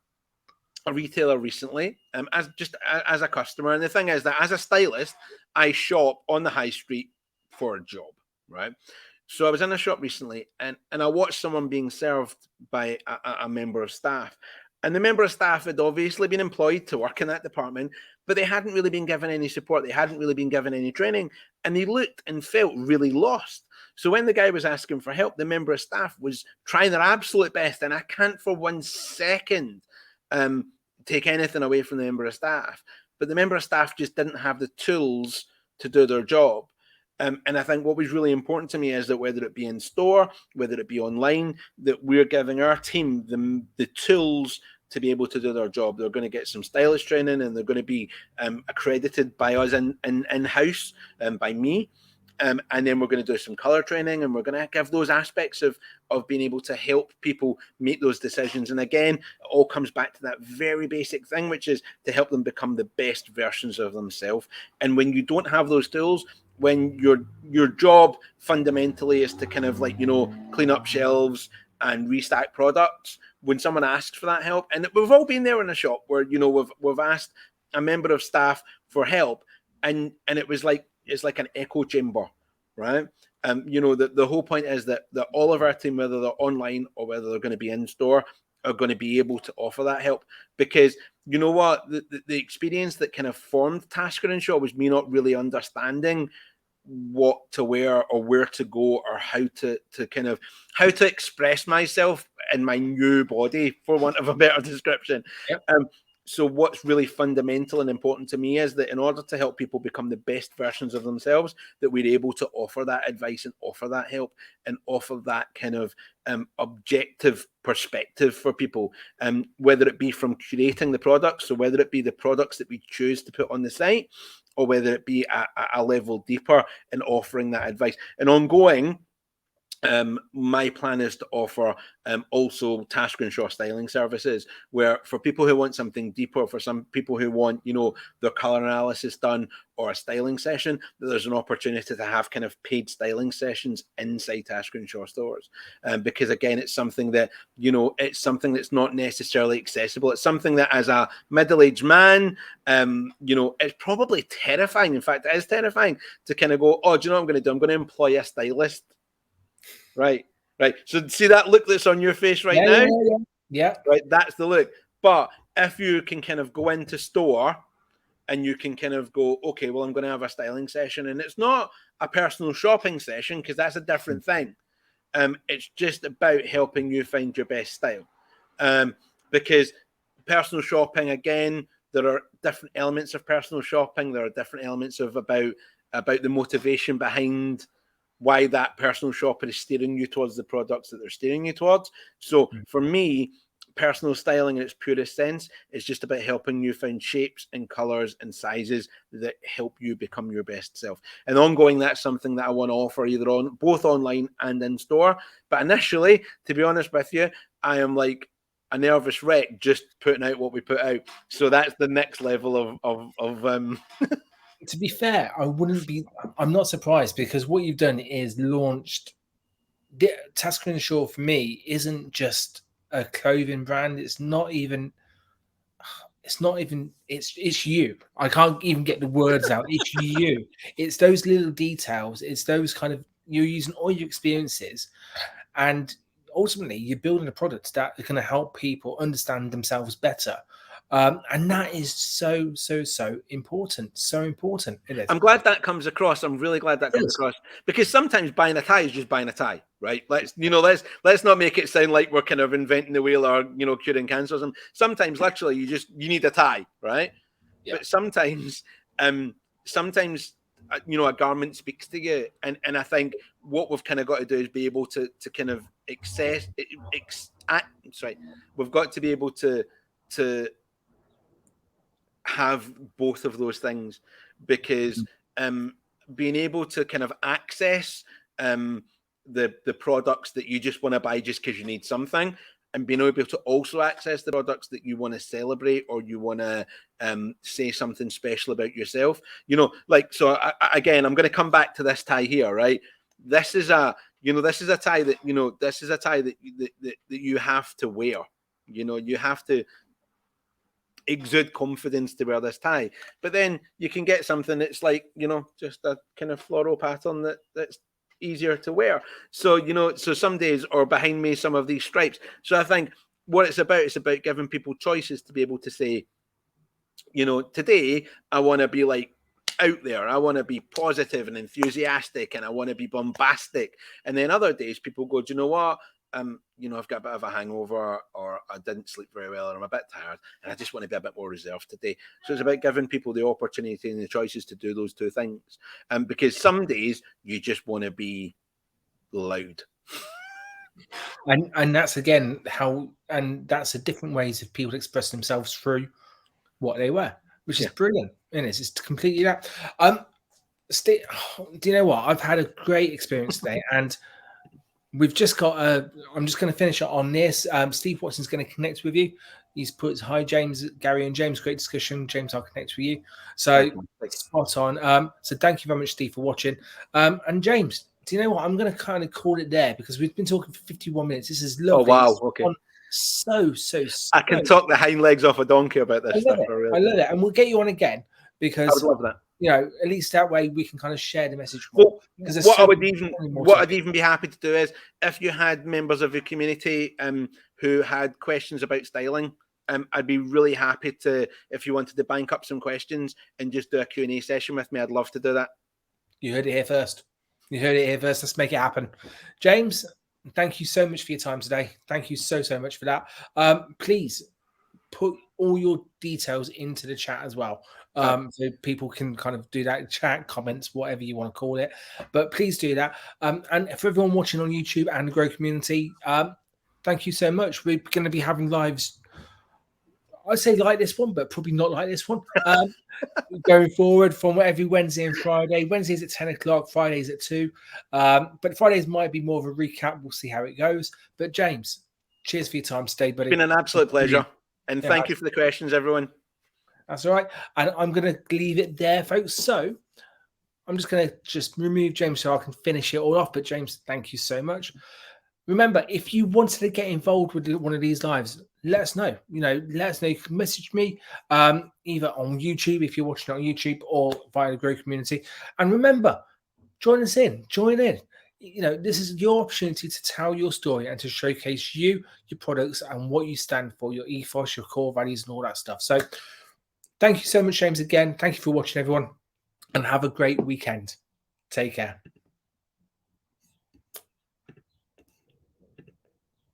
[SPEAKER 2] retailer recently as a customer. And the thing is that as a stylist, I shop on the high street for a job, right? So I was in a shop recently and I watched someone being served by a member of staff. And the member of staff had obviously been employed to work in that department, but they hadn't really been given any support. They hadn't really been given any training. And they looked and felt really lost. So when the guy was asking for help, the member of staff was trying their absolute best. And I can't for 1 second take anything away from the member of staff. But the member of staff just didn't have the tools to do their job. And I think what was really important to me is that whether it be in store, whether it be online, that we're giving our team the tools to be able to do their job. They're going to get some stylist training and they're going to be accredited by us in-house, by me. And then we're going to do some color training and we're going to give those aspects of being able to help people make those decisions. And again, it all comes back to that very basic thing, which is to help them become the best versions of themselves. And when you don't have those tools, when your job fundamentally is to kind of like, clean up shelves and restock products, when someone asks for that help, and we've all been there in a shop where, we've asked a member of staff for help and it was like, it's like an echo chamber, right? The whole point is that all of our team, whether they're online or whether they're going to be in store, are going to be able to offer that help. Because you know what, the experience that kind of formed Tasker and Shaw was me not really understanding what to wear or where to go or how to express myself in my new body, for want of a better description.
[SPEAKER 1] Yep.
[SPEAKER 2] So what's really fundamental and important to me is that in order to help people become the best versions of themselves, that we're able to offer that advice and offer that help and offer that kind of objective perspective for people, whether it be from curating the products, so whether it be the products that we choose to put on the site, or whether it be a level deeper in offering that advice. And ongoing, my plan is to offer also Tasker and Shaw styling services, where for people who want something deeper, for some people who want, their color analysis done or a styling session, that there's an opportunity to have kind of paid styling sessions inside Tasker and Shaw stores. Because again, it's something that, it's something that's not necessarily accessible. It's something that as a middle-aged man, it's probably terrifying. In fact, it is terrifying to kind of go, oh, do you know what I'm going to do? I'm going to employ a stylist. Right. So see that look that's on your face right now?
[SPEAKER 1] Yeah.
[SPEAKER 2] Right, that's the look. But if you can kind of go into store and you can kind of go, okay, well, I'm going to have a styling session, and it's not a personal shopping session because that's a different thing. It's just about helping you find your best style. Because personal shopping, again, there are different elements of personal shopping. There are different elements of about the motivation behind why that personal shopper is steering you towards the products that they're steering you towards. So for me, personal styling in its purest sense is just about helping you find shapes and colors and sizes that help you become your best self. And ongoing, that's something that I want to offer either on both online and in store. But initially, to be honest with you, I am like a nervous wreck just putting out what we put out. So that's the next level of
[SPEAKER 1] To be fair, I'm not surprised, because what you've done is launched Tasker and Shaw. For me, isn't just a clothing brand. It's not even, it's not even, it's you. I can't even get the words out. It's you. It's those little details. It's those kind of, you're using all your experiences, and ultimately you're building a product that is going to help people understand themselves better. And that is so important. So important. It is.
[SPEAKER 2] I'm glad that comes across. I'm really glad that comes across, because sometimes buying a tie is just buying a tie, right? Let's not make it sound like we're kind of inventing the wheel or curing cancer. Sometimes literally you need a tie, right? Yeah. But sometimes a garment speaks to you, and I think what we've kind of got to do is be able to kind of we've got to be able to have both of those things, because being able to kind of access the products that you just want to buy just because you need something, and being able to also access the products that you want to celebrate, or you want to say something special about yourself. So again, I'm going to come back to this tie here, right? This is a tie that you have to wear. You have to exude confidence to wear this tie. But then you can get something that's like, just a kind of floral pattern that's easier to wear. So, so some days, or behind me, some of these stripes. So I think what it's about giving people choices to be able to say, today I want to be like out there. I want to be positive and enthusiastic, and I want to be bombastic. And then other days people go, do you know what? I've got a bit of a hangover, or I didn't sleep very well, or I'm a bit tired, and I just want to be a bit more reserved today. So it's about giving people the opportunity and the choices to do those two things. Because some days you just want to be loud.
[SPEAKER 1] And that's again that's the different ways of people express themselves through what they wear, which is brilliant. And it's completely that. Steve, do you know what? I've had a great experience today, and we've just got I'm just going to finish on this. Steve Watson's going to connect with you. He's put, hi, James, Gary and James. Great discussion. James, I'll connect with you. So spot on. So thank you very much, Steve, for watching. And James, do you know what? I'm going to kind of call it there, because we've been talking for 51 minutes. This is lovely.
[SPEAKER 2] Oh, wow. Okay.
[SPEAKER 1] So
[SPEAKER 2] I can talk the hind legs off a donkey about this stuff.
[SPEAKER 1] I love it. And we'll get you on again, because
[SPEAKER 2] I would love that.
[SPEAKER 1] At least that way we can kind of share the message more.
[SPEAKER 2] Well, what I'd even be happy to do is, if you had members of your community who had questions about styling, I'd be really happy to, if you wanted to bank up some questions and just do a Q&A session with me, I'd love to do that.
[SPEAKER 1] You heard it here first. Let's make it happen. James, thank you so much for your time today. Thank you so much for that. Please put all your details into the chat as well. So people can kind of do that, chat, comments, whatever you want to call it. But please do that. And for everyone watching on YouTube and the Grow community, thank you so much. We're going to be having lives, I'd say like this one, but probably not like this one. Going forward from every Wednesday and Friday. Wednesdays at 10 o'clock, Fridays at 2. But Fridays might be more of a recap. We'll see how it goes. But James, cheers for your time today, buddy.
[SPEAKER 2] It's been an absolute pleasure. And thank you for the questions, everyone.
[SPEAKER 1] That's all right. And I'm going to leave it there, folks. So I'm just going to remove James so I can finish it all off. But James, thank you so much. Remember, if you wanted to get involved with one of these lives, let us know. Let us know. You can message me either on YouTube, if you're watching on YouTube, or via the Grow community. And remember, join us in. Join in. This is your opportunity to tell your story and to showcase your products and what you stand for, your ethos, your core values, and all that stuff. So thank you so much, James, again. Thank you for watching, everyone, and have a great weekend. Take care.